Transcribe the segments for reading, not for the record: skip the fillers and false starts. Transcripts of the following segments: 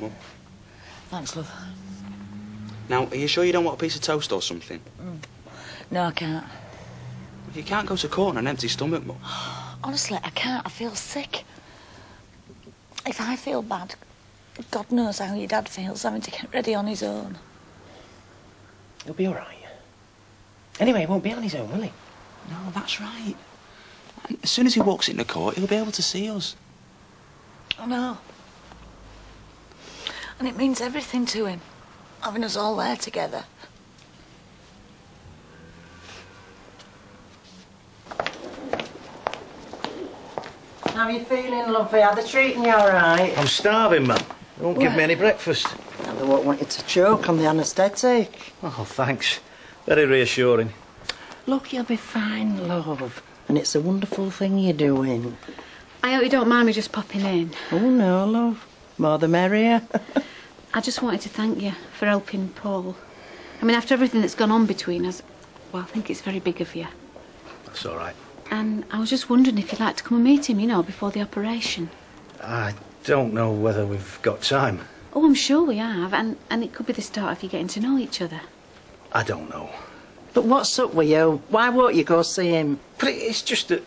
Mum. Thanks, love. Now, are you sure you don't want a piece of toast or something? No, I can't. You can't go to court on an empty stomach, Mum. Honestly, I can't. I feel sick. If I feel bad, God knows how your dad feels having to get ready on his own. He'll be all right. Anyway, he won't be on his own, will he? No, that's right. And as soon as he walks into court, he'll be able to see us. I know. And it means everything to him, having us all there together. How are you feeling, lovey? Are they treating you all right? I'm starving, Mum. They won't give me any breakfast. And they won't want you to choke on the anaesthetic. Oh, thanks. Very reassuring. Look, you'll be fine, love. And it's a wonderful thing you're doing. I hope you don't mind me just popping in. Oh, no, love. More the merrier. I just wanted to thank you for helping Paul. I mean, after everything that's gone on between us, well, I think it's very big of you. That's all right. And I was just wondering if you'd like to come and meet him, you know, before the operation. I don't know whether we've got time. Oh, I'm sure we have, and it could be the start of you getting to know each other. I don't know. But what's up with you? Why won't you go see him? But it's just that...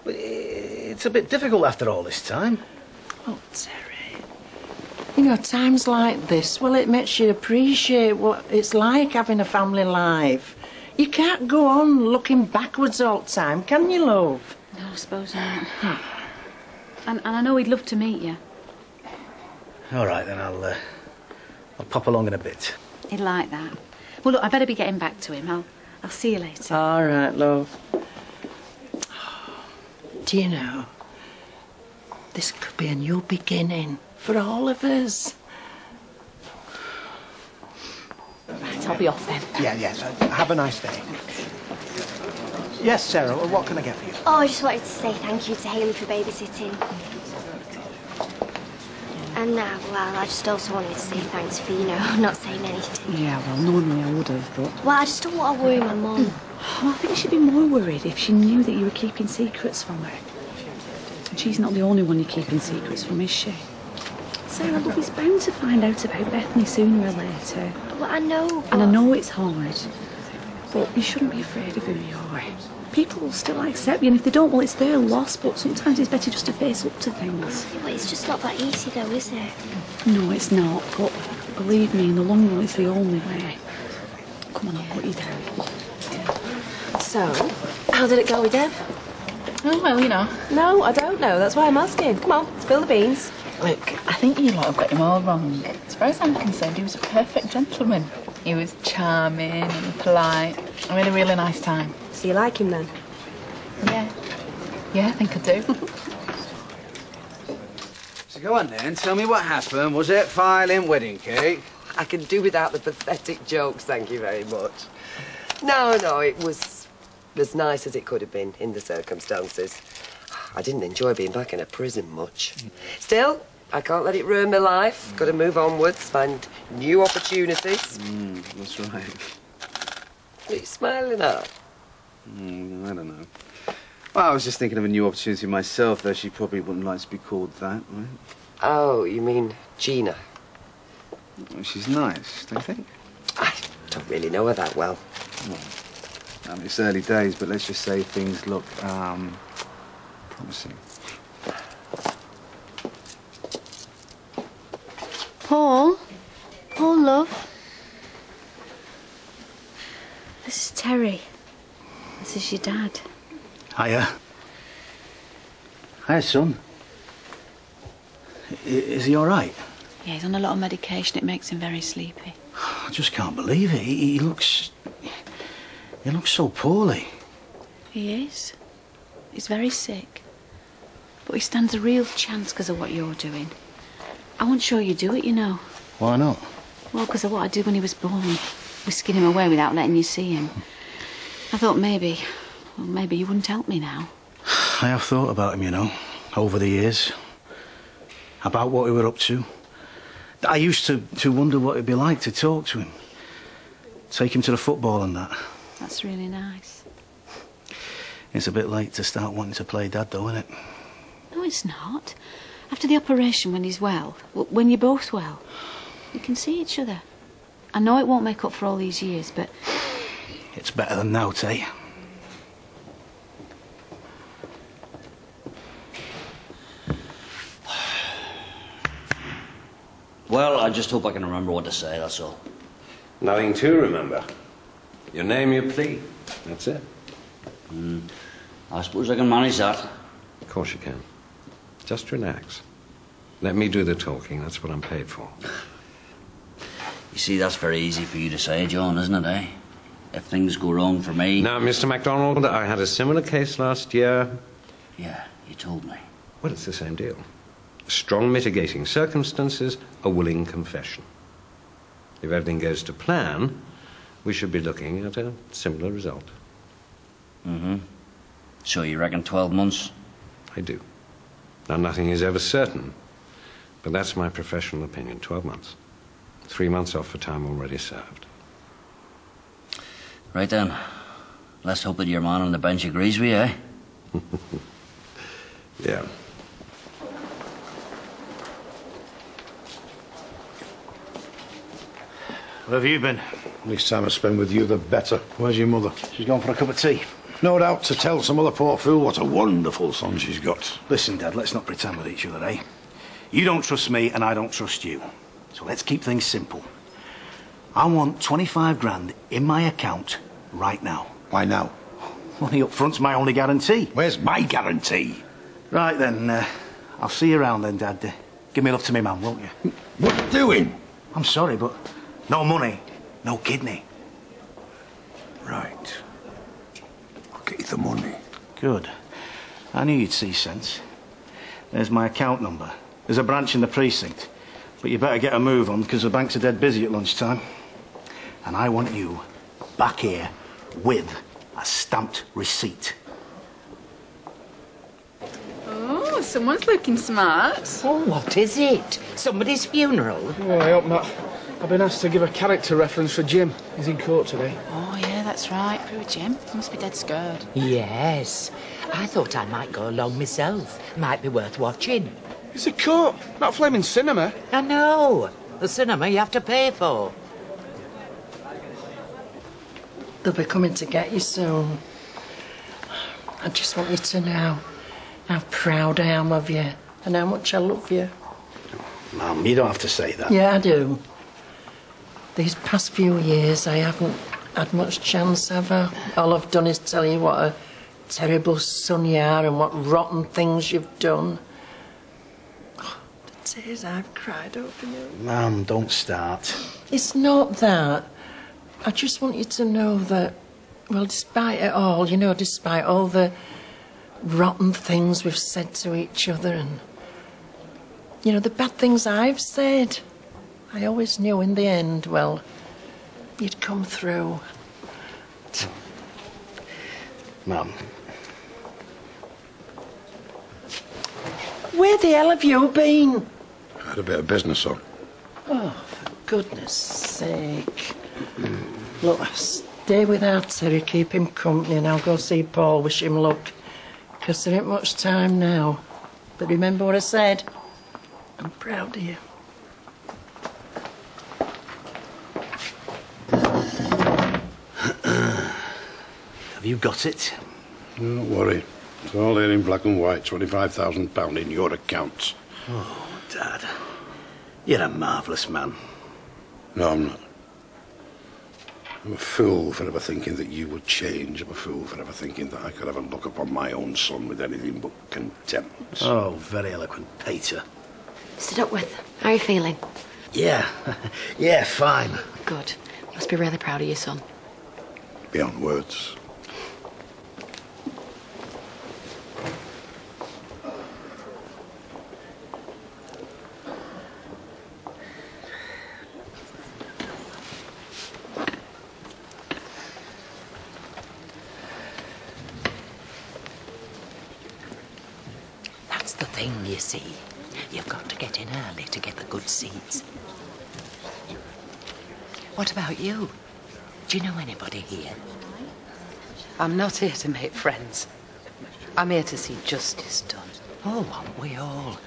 It's a bit difficult after all this time. Oh, Terry. You know, times like this, well, it makes you appreciate what it's like having a family life. You can't go on looking backwards all the time, can you, love? No, I suppose not. And I know he'd love to meet you. All right, then I'll pop along in a bit. He'd like that. Well, look, I better be getting back to him. I'll see you later. All right, love. Do you know, this could be a new beginning for all of us. Right, I'll be off then. Yeah, yes. Have a nice day. Yes, Sarah, what can I get for you? Oh, I just wanted to say thank you to Hayley for babysitting. And now, well, I just also wanted to say thanks for, you know, not saying anything. Yeah, well, normally I would have, but... Well, I just don't want to worry my mum. Oh, I think she'd be more worried if she knew that you were keeping secrets from her. And she's not the only one you're keeping secrets from, is she? Sarah, love, is bound to find out about Bethany sooner or later. Well, I know, but... And I know it's hard, but you shouldn't be afraid of who you are. People will still accept you, and if they don't, well, it's their loss, but sometimes it's better just to face up to things. Yeah, but it's just not that easy, though, is it? No, it's not, but believe me, in the long run, it's the only way. Come on, I'll put you down. So, how did it go with Dev? Oh, well, you know. No, I don't know. That's why I'm asking. Come on, spill the beans. Look, I think you lot have got him all wrong. As far as I'm concerned, he was a perfect gentleman. He was charming and polite. I had a really nice time. So you like him then? Yeah. Yeah, I think I do. So go on then, tell me what happened. Was it filing wedding cake? I can do without the pathetic jokes, thank you very much. No, it was as nice as it could have been in the circumstances. I didn't enjoy being back in a prison much. Still, I can't let it ruin my life. Got to move onwards, find new opportunities. That's right. What are you smiling at? I don't know. Well, I was just thinking of a new opportunity myself, though she probably wouldn't like to be called that, right? Oh, you mean Gina? Well, she's nice, don't you think? I don't really know her that well. Well, I mean, it's early days, but let's just say things look, promising. Paul? Paul, love? This is Terry. This is your dad. Hiya. Hiya, son. Is he all right? Yeah, he's on a lot of medication. It makes him very sleepy. I just can't believe it. He looks so poorly. He is. He's very sick. But he stands a real chance because of what you're doing. I wasn't sure you'd do it, you know. Why not? Well, because of what I did when he was born. Whisking him away without letting you see him. I thought maybe you wouldn't help me now. I have thought about him, you know, over the years. About what he were up to. I used to wonder what it'd be like to talk to him. Take him to the football and that. That's really nice. It's a bit late to start wanting to play Dad, though, isn't it? No, it's not. After the operation, when he's well, when you're both well, you can see each other. I know it won't make up for all these years, but... It's better than now, eh? Well, I just hope I can remember what to say, that's all. Nothing to remember. Your name, your plea. That's it. I suppose I can manage that. Of course you can. Just relax. Let me do the talking. That's what I'm paid for. You see, that's very easy for you to say, John, isn't it, eh? If things go wrong for me... Now, Mr. MacDonald, I had a similar case last year. Yeah, you told me. Well, it's the same deal. Strong mitigating circumstances, a willing confession. If everything goes to plan, we should be looking at a similar result. So you reckon 12 months? I do. Now, nothing is ever certain, but that's my professional opinion. 12 months. 3 months off for time already served. Right then. Let's hope that your man on the bench agrees with you, eh? Yeah. Where have you been? Least time I spend with you, the better. Where's your mother? She's gone for a cup of tea. No doubt to tell some other poor fool what a wonderful son she's got. Listen, Dad, let's not pretend with each other, eh? You don't trust me and I don't trust you. So let's keep things simple. I want 25 grand in my account right now. Why now? Money up front's my only guarantee. Where's my guarantee? Right then, I'll see you around then, Dad. Give me love to me, man, won't you? What are you doing? I'm sorry, but no money, no kidney. Right. I'll get you the money. Good. I knew you'd see sense. There's my account number. There's a branch in the precinct. But you better get a move on, because the banks are dead busy at lunchtime. And I want you back here with a stamped receipt. Oh, someone's looking smart. Oh, what is it? Somebody's funeral? Oh, I hope not. I've been asked to give a character reference for Jim. He's in court today. Oh, yeah, that's right. Poor Jim. He must be dead scared. Yes. I thought I might go along myself. Might be worth watching. It's a court, not flaming cinema. I know. The cinema you have to pay for. They'll be coming to get you soon. I just want you to know how proud I am of you and how much I love you. Mum, you don't have to say that. Yeah, I do. These past few years, I haven't had much chance, have I? All I've done is tell you what a terrible son you are and what rotten things you've done. Oh, the tears I've cried over you. Mum, don't start. It's not that. I just want you to know that, well, despite it all, you know, despite all the rotten things we've said to each other and, you know, the bad things I've said, I always knew in the end, well, you'd come through. Mum. Where the hell have you been? I had a bit of business on. Oh, for goodness sake. Look, stay with our Terry, keep him company, and I'll go see Paul, wish him luck. Because there ain't much time now. But remember what I said? I'm proud of you. Have you got it? Don't worry. It's all there in black and white. £25,000 in your account. Oh, Dad. You're a marvellous man. No, I'm not. I'm a fool for ever thinking that you would change. I'm a fool for ever thinking that I could ever look upon my own son with anything but contempt. Oh, very eloquent, Peter. Mr. Duckworth, how are you feeling? Yeah, yeah, fine. Good. Must be really proud of your son. Beyond words. That's the thing, you see. You've got to get in early to get the good seats. What about you? Do you know anybody here? I'm not here to make friends. I'm here to see justice done. Oh, aren't we all?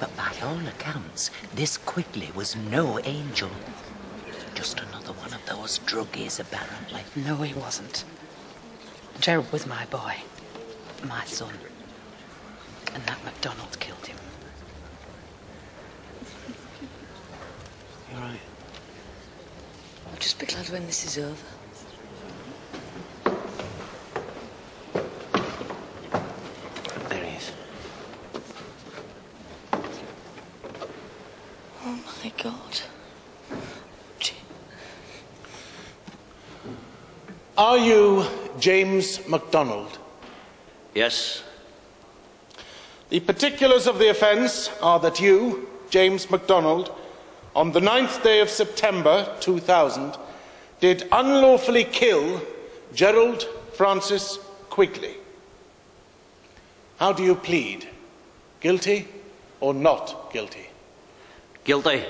But by all accounts, this Quigley was no angel. Just another one of those druggies, apparently. No, he wasn't. Gerald was my boy, my son. And that MacDonald killed him. You're right. I'll just be glad when this is over. There he is. Oh, my God. Are you James MacDonald? Yes. The particulars of the offence are that you, James MacDonald, on the 9th day of September 2000, did unlawfully kill Gerald Francis Quigley. How do you plead? Guilty or not guilty? Guilty.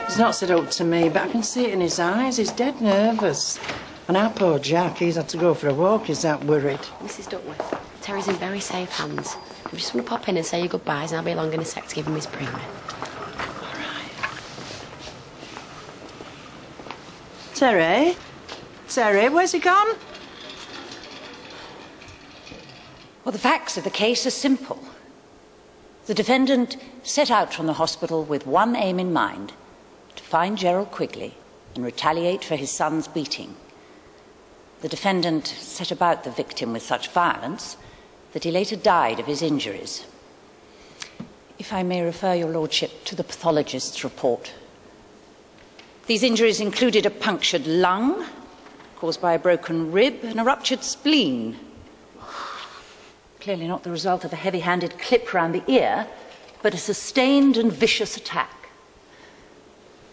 He's not said up to me, but I can see it in his eyes. He's dead nervous. And our poor Jack, he's had to go for a walk. He's that worried. Mrs. Duckworth, Terry's in very safe hands. I just want to pop in and say your goodbyes, and I'll be along in a sec to give him his premium. Terry? Terry, where's he gone? Well, the facts of the case are simple. The defendant set out from the hospital with one aim in mind: to find Gerald Quigley and retaliate for his son's beating. The defendant set about the victim with such violence that he later died of his injuries. If I may refer your lordship to the pathologist's report. These injuries included a punctured lung caused by a broken rib and a ruptured spleen. Clearly not the result of a heavy-handed clip round the ear, but a sustained and vicious attack.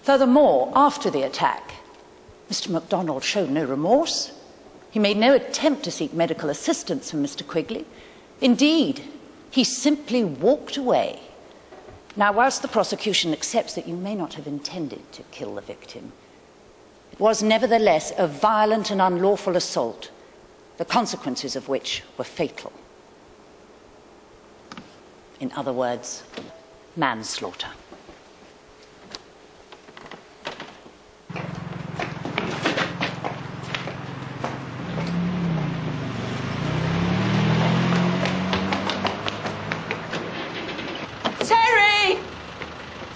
Furthermore, after the attack, Mr. MacDonald showed no remorse. He made no attempt to seek medical assistance from Mr. Quigley. Indeed, he simply walked away. Now, whilst the prosecution accepts that you may not have intended to kill the victim, it was nevertheless a violent and unlawful assault, the consequences of which were fatal. In other words, manslaughter. Terry!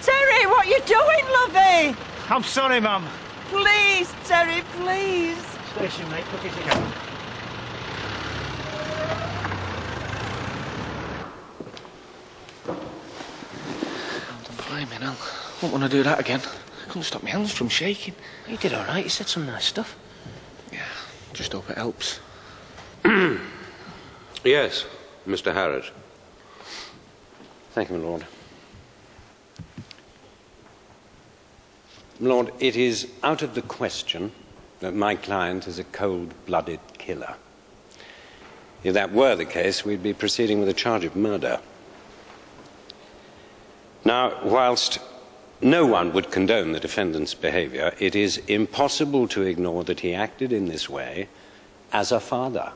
Terry, what are you doing, lovey? I'm sorry, Mum. Please, Terry, please. Station, mate. Look at you. Blimey, I won't want to do that again. I couldn't stop my hands from shaking. You did all right. You said some nice stuff. Yeah, just hope it helps. Yes, Mr. Harrod. Thank you, my lord. My lord, it is out of the question that my client is a cold-blooded killer. If that were the case, we'd be proceeding with a charge of murder. Now, whilst no one would condone the defendant's behaviour, it is impossible to ignore that he acted in this way as a father.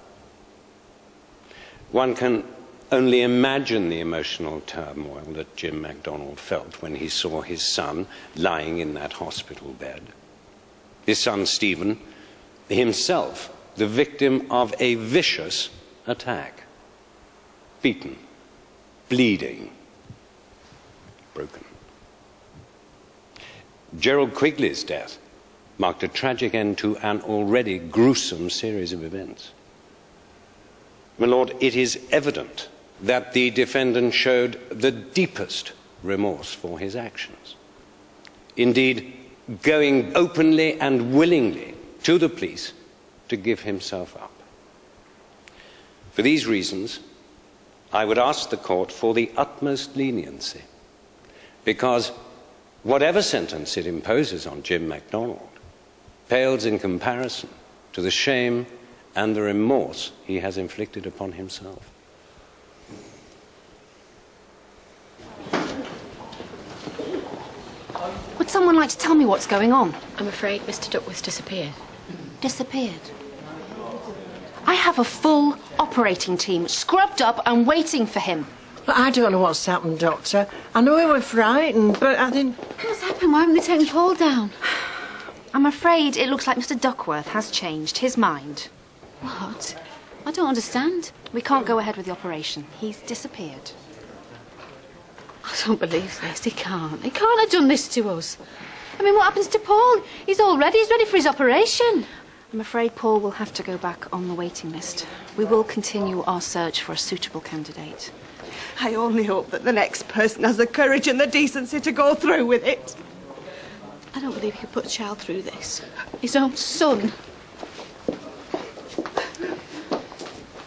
One can only imagine the emotional turmoil that Jim MacDonald felt when he saw his son lying in that hospital bed. His son, Stephen, himself the victim of a vicious attack. Beaten, bleeding, broken. Gerald Quigley's death marked a tragic end to an already gruesome series of events. My lord, it is evident that the defendant showed the deepest remorse for his actions. Indeed, going openly and willingly to the police to give himself up. For these reasons, I would ask the court for the utmost leniency, because whatever sentence it imposes on Jim MacDonald pales in comparison to the shame and the remorse he has inflicted upon himself. Would someone like to tell me what's going on? I'm afraid Mr. Duckworth's disappeared. Disappeared? I have a full operating team, scrubbed up and waiting for him. But I don't know what's happened, Doctor. I know he was frightened, but I didn't... What's happened? Why haven't they taken Paul down? I'm afraid it looks like Mr. Duckworth has changed his mind. What? I don't understand. We can't go ahead with the operation. He's disappeared. I don't believe this. He can't. He can't have done this to us. I mean, what happens to Paul? He's all ready. He's ready for his operation. I'm afraid Paul will have to go back on the waiting list. We will continue our search for a suitable candidate. I only hope that the next person has the courage and the decency to go through with it. I don't believe he could put a child through this. His own son.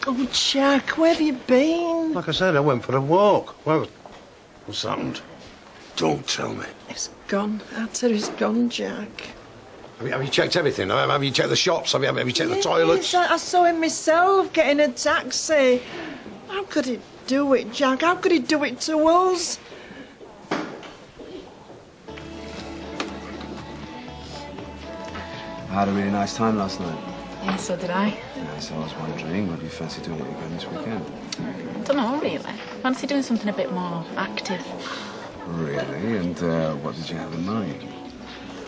Oh, Jack, where have you been? Like I said, I went for a walk. Well, what's happened? Don't tell me. It's gone. Arthur's gone, Jack. Have you checked everything? Have you checked the shops? Have you checked the toilets? I saw him myself getting a taxi. How could he do it, Jack? How could he do it to us? I had a really nice time last night. Yeah, so did I. Yeah, so I was wondering, what do you fancy doing it again this weekend? I don't know, really. Fancy doing something a bit more active. Really? And what did you have in mind?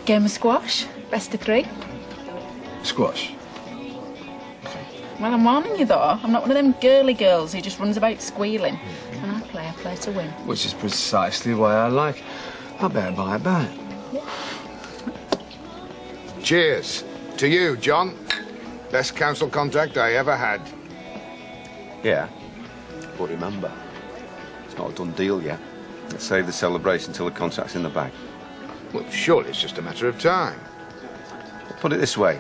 Game of squash, best of 3. Squash? Well, I'm warning you, though. I'm not one of them girly girls who just runs about squealing. When I play to win. Which is precisely why I like. I better buy a bat. Cheers. To you, John. Best council contact I ever had. Yeah, but remember, it's not a done deal yet. Let's save the celebration till the contract's in the bag. Well, surely it's just a matter of time. Well, put it this way,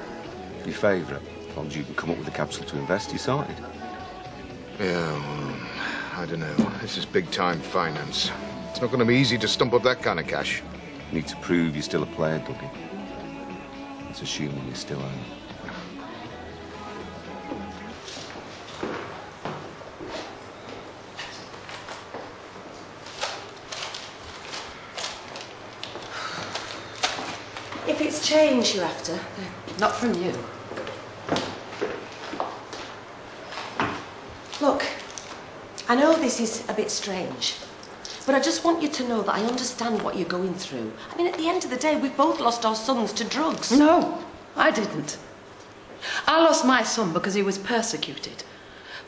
your favourite, as long as you can come up with the capital to invest, you sorted. Yeah, well, I don't know. This is big-time finance. It's not going to be easy to stump up that kind of cash. You need to prove you're still a player, Dougie. That's assuming you still own. If it's change you're after, not from you. Look, I know this is a bit strange, but I just want you to know that I understand what you're going through. I mean, at the end of the day, we've both lost our sons to drugs. No, I didn't. I lost my son because he was persecuted.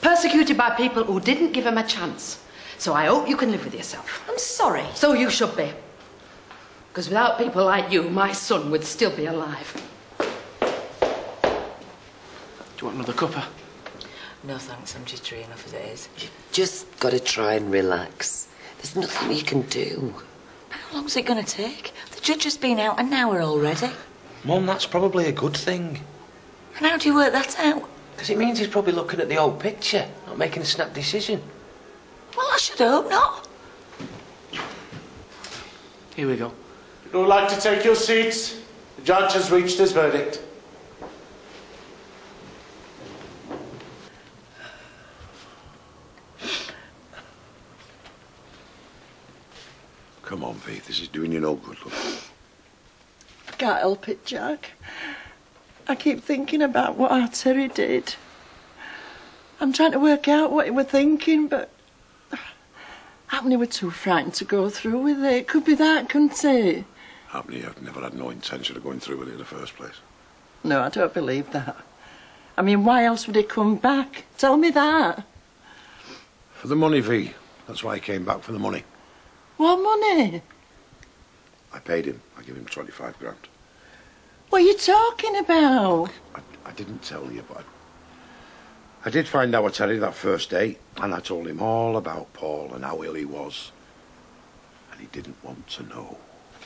Persecuted by people who didn't give him a chance. So I hope you can live with yourself. I'm sorry. So you should be. Because without people like you, my son would still be alive. Do you want another cuppa? No thanks, I'm jittery enough as it is. You've just got to try and relax. There's nothing you can do. How long's it going to take? The judge has been out an hour already. Mum, that's probably a good thing. And how do you work that out? Because it means he's probably looking at the whole picture, not making a snap decision. Well, I should hope not. Here we go. If you would like to take your seats, the judge has reached his verdict. Come on, Faith, this is doing you no good, look. I can't help it, Jack. I keep thinking about what our Terry did. I'm trying to work out what he were thinking, but Happily were too frightened to go through with it. It could be that, couldn't it? Happily, I've never had no intention of going through with it in the first place. No, I don't believe that. I mean, why else would he come back? Tell me that. For the money, V. That's why he came back, for the money. What money? I paid him. I gave him 25 grand. What are you talking about? I didn't tell you, but I did find out Terry that first day, and I told him all about Paul and how ill he was. And he didn't want to know.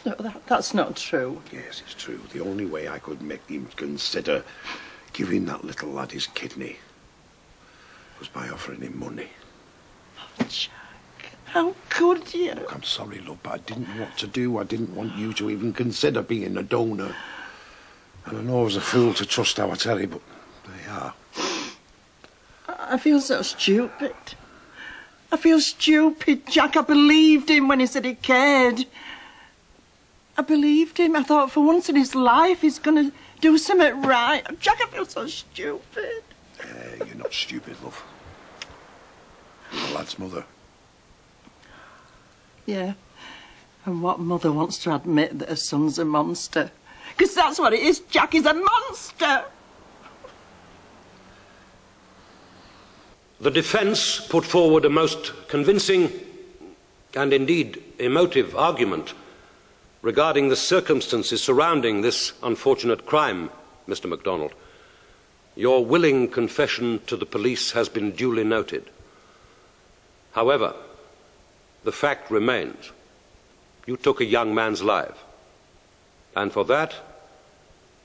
No, that's not true. Yes, it's true. The only way I could make him consider giving that little lad his kidney was by offering him money. Oh, Jack, how could you? Look, I'm sorry, love, but I didn't know what to do. I didn't want you to even consider being a donor. And I know I was a fool to trust our Terry, but there you are. I feel so stupid. I feel stupid, Jack. I believed him when he said he cared. I believed him. I thought for once in his life he's going to do something right. Jack, I feel so stupid. You're not stupid, love. You're the lad's mother. Yeah. And what mother wants to admit that her son's a monster? Because that's what it is. Jack is a monster. The defence put forward a most convincing and indeed emotive argument regarding the circumstances surrounding this unfortunate crime, Mr. MacDonald. Your willing confession to the police has been duly noted. However, the fact remains, you took a young man's life, and for that,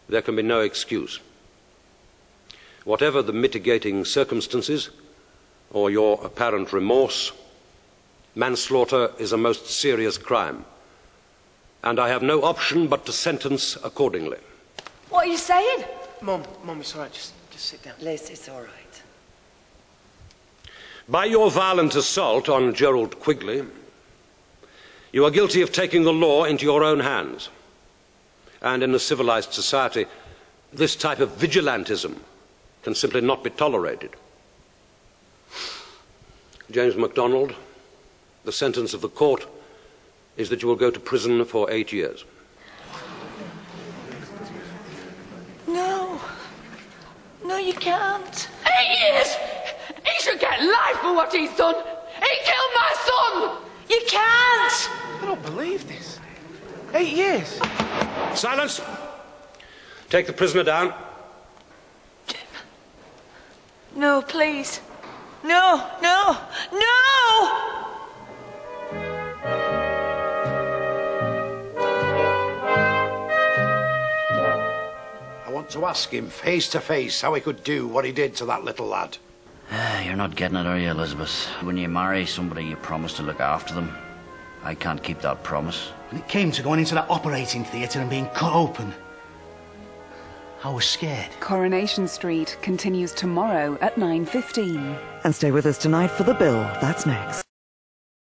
there can be no excuse. Whatever the mitigating circumstances, or your apparent remorse, manslaughter is a most serious crime, and I have no option but to sentence accordingly. What are you saying? Mum, it's all right. Just sit down. Liz, it's all right. By your violent assault on Gerald Quigley, you are guilty of taking the law into your own hands. And in a civilized society, this type of vigilantism can simply not be tolerated. James MacDonald, the sentence of the court is that you will go to prison for 8 years. No. No, you can't. 8 years? He should get life for what he's done. He killed my son. You can't. I don't believe this. 8 years. Silence! Take the prisoner down. No, please. No, no, no! I want to ask him face to face how he could do what he did to that little lad. You're not getting it, are you, Elizabeth? When you marry somebody, you promise to look after them. I can't keep that promise. When it came to going into that operating theatre and being cut open, I was scared. Coronation Street continues tomorrow at 9:15. And stay with us tonight for The Bill. That's next.